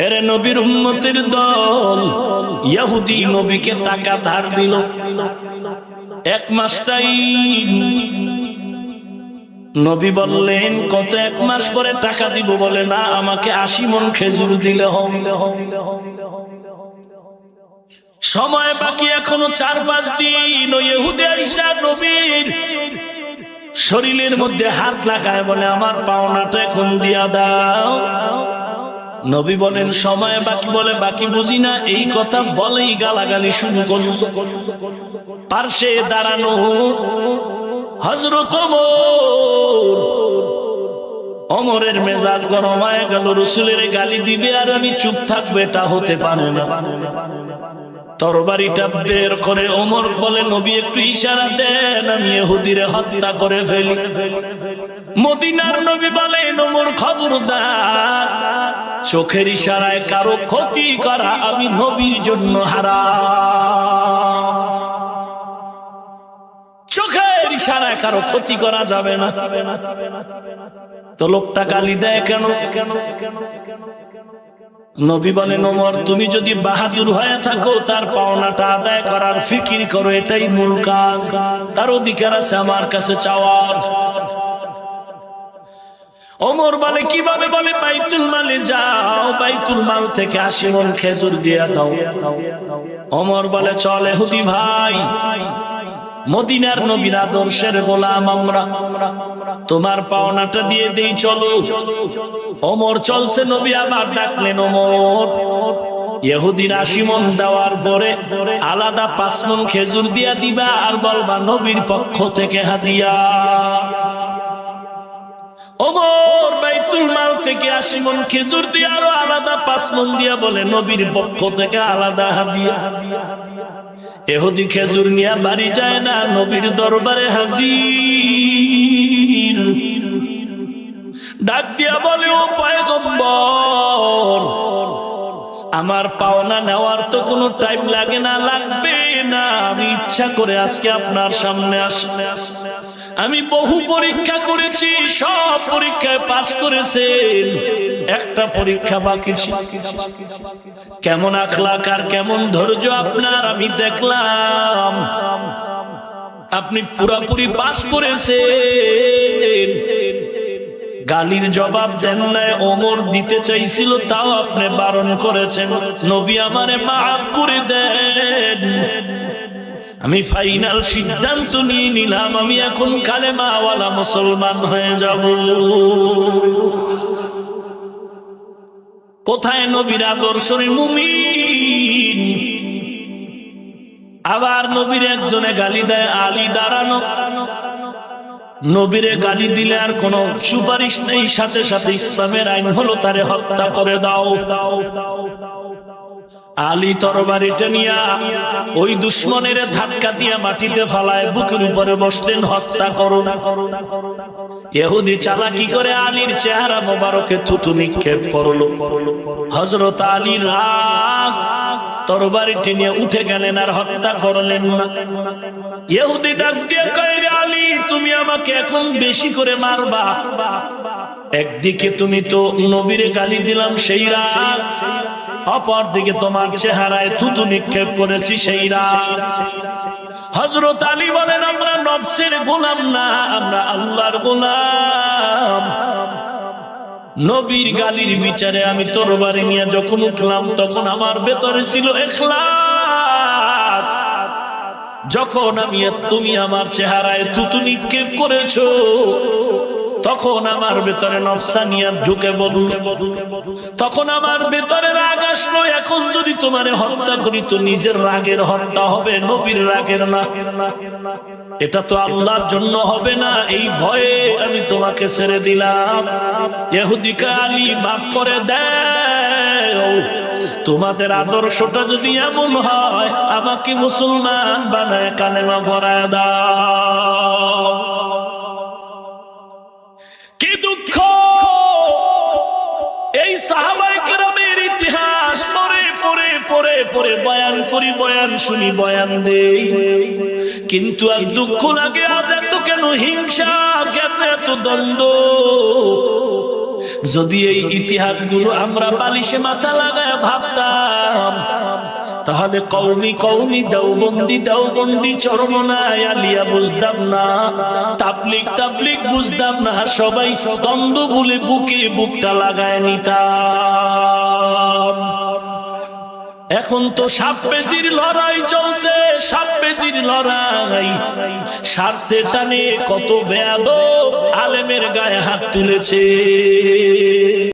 এরে নবীর উম্মতের দল, ইহুদি নবীকে টাকা ধার দিল 1 মাস টাইম। নবী বললেন কত? 1 মাস পরে টাকা দিব। বলে না, আমাকে 80 মণ খেজুর দিলে হবে। সময় বাকি এখনো 4-5 দিন। ওই ইহুদি আইসা নবীর শরীরের মধ্যে হাত লাগায় বলে, আমার পাওনাটা এখন দিয়া দাও। নবী বলেন সময় বাকি। বলে বাকি বুঝি না। এই কথা বলেই গালাগালি শুরু করল। পার্শ্বে দাঁড়ানো হযরত ওমরের মেজাজ গরম হয়ে গেল। রাসূলের গালি দিবে আর আমি চুপ থাকবো, এটা হতে পারে না। তরবারিটা বের করে ওমর বলে, নবী একটু ইশারা দেন, আমি ইহুদিরে হত্যা করে ফেলি। মদিনার নবী বলেন, ওমর খবরদার, চোখের ইশারায় কারো ক্ষতি করা আমি নবীর জন্য হারাম। চোখের ইশারায় কারো ক্ষতি করা যাবে না। তো লোকটা গালি দেয় কেন? নবী বলেন, ওমর তুমি যদি বাহাদুর হয়ে থাকো, তার পাওনাটা আদায় করার ফিকির করো, এটাই মূল কাজ। তার অধিকার আছে আমার কাছে চাওয়ার। ওমর বলে কিভাবে? বলে বাইতুল মালে যাও, বাইতুল মাল থেকে 80 মণ খেজুর দিয়ে দাও। ওমর বলে চল ইহুদি ভাই, মদিনার নবীর আদর্শের গোলাম আমরা, তোমার পাওনাটা দিয়ে দেই, চলো। ওমর চলছে। নবী আবার ডাকলেন, ওমর ইহুদির 80 মণ দেওয়ার পরে আলাদা 5 মণ খেজুর দিয়া দিবা আর বলবা নবীর পক্ষ থেকে হাদিয়া। ওমর বাইতুল মাল থেকে 80 মণ খেজুর দিয়ে আরো আলাদা 5 মণ দিয়া বলে নবীর পক্ষ থেকে আলাদা হাদিয়া। ইহুদি খেজুর নিয়ে বাড়ি যায় না, নবীর দরবারে হাজির। ডাক দিয়া বলে, ও পয়গম্বর, আমার পাওনা নেওয়ার তো কোনো টাইম লাগে না, লাগবে না। আমি ইচ্ছা করে আজকে আপনার সামনে আসলে, আমি বহু পরীক্ষা করেছি, সব পরীক্ষায় পাস করেছেন, একটা পরীক্ষা বাকি ছিল। কেমন আখলাক আর কেমন ধৈর্য আপনার আমি দেখলাম। আপনি পুরাপুরি পাস করেছেন, গালির জবাব দেন নাই। ওমর দিতে চাইছিল, তাও আপনি বারণ করেছেন। নবী আমারে মাফ করে দেন। আমি ফাইনাল সিদ্ধান্ত নিয়ে নিলাম, আমি এখন কালেমাওয়ালা মুসলমান হয়ে যাব। কোথায় নবীর আদর্শের মুমিন? আবার নবীর একজনে গালি দেয়, আলী দাঁড়ানো। নবীরে গালি দিলে আর কোন সুপারিশ নেই, সাথে সাথে ইসলামের আইন হলো তারে হত্যা করে দাও। আলী তরবারিটা নিয়া ওই দুশমনের ধাক্কা দিয়া মাটিতে ফালায়, বুকের উপরে বসলেন, হত্যা করো। ইহুদি চালাকি করে আলীর চেহারা মোবারকে থুতু নিক্ষেপ করলো। হযরত আলী রাগ, তরবারিটি নিয়ে উঠে গেলেন আর হত্যা করলেন না। ইহুদি ডাক দিয়ে কয়, আলী তুমি আমাকে এখন বেশি করে মারবা। একদিকে তুমি তো নবীরে গালি দিলাম সেই রাগ, অপর দিকে তোমার চেহারায় থুতু নিক্ষেপ করেছি সেই রাগ। হযরত আলী বলেন, আমরা নফসের গোলাম না, আমরা আল্লাহর গোলাম। নবীর গালির বিচারে আমি তরবারি নিয়ে যখন উঠলাম, তখন আমার ভেতরে ছিল ইখলাস। যখন তুমি আমার চেহারায় থুতু নিক্ষেপ করেছো, তখন আমার ভেতরে নফসানিয়াত ঢুকে বলল, তখন আমার ভেতরে রাগ আসলো। এখন যদি তোমারে হত্যা করি তো নিজের রাগের হত্যা হবে, নবীর রাগের না। এটা তো আল্লাহর জন্য হবে না, এই ভয়ে আমি তোমাকে ছেড়ে দিলাম। ইহুদিকে আলী মাফ করে দাও। তোমাদের আদর্শটা যদি এমন হয়, আমাকে মুসলমান বানায় কালেমা পড়ায় দাও। কি দুঃখ! এই সাহাবায়ে কেরামের ইতিহাস পড়ে পড়ে পড়ে পড়ে বয়ান করি, বয়ান শুনি, বয়ান দেই, কিন্তু আজ দুঃখ লাগে। আজ এত কেন হিংসা, কেন এত দ্বন্দ্ব? যদি এই ইতিহাসগুলো আমরা বালিশে মাথা লাগায় ভাবতাম, তাহলে কওমি কওমি, দেওবন্দি চরমনায় আলিয়া বুঝতাম না, তাবলিগ বুঝতাম না, সবাই দ্বন্দ্ব ভুলে বুকে বুকটা লাগায় নিতাম। এখন তো সাপ পেজির লড়াই চলছে, সাপ পেজির লড়াই, স্বার্থে টানে কত বেয়াদব আলেমের গায়ে হাত তুলেছে।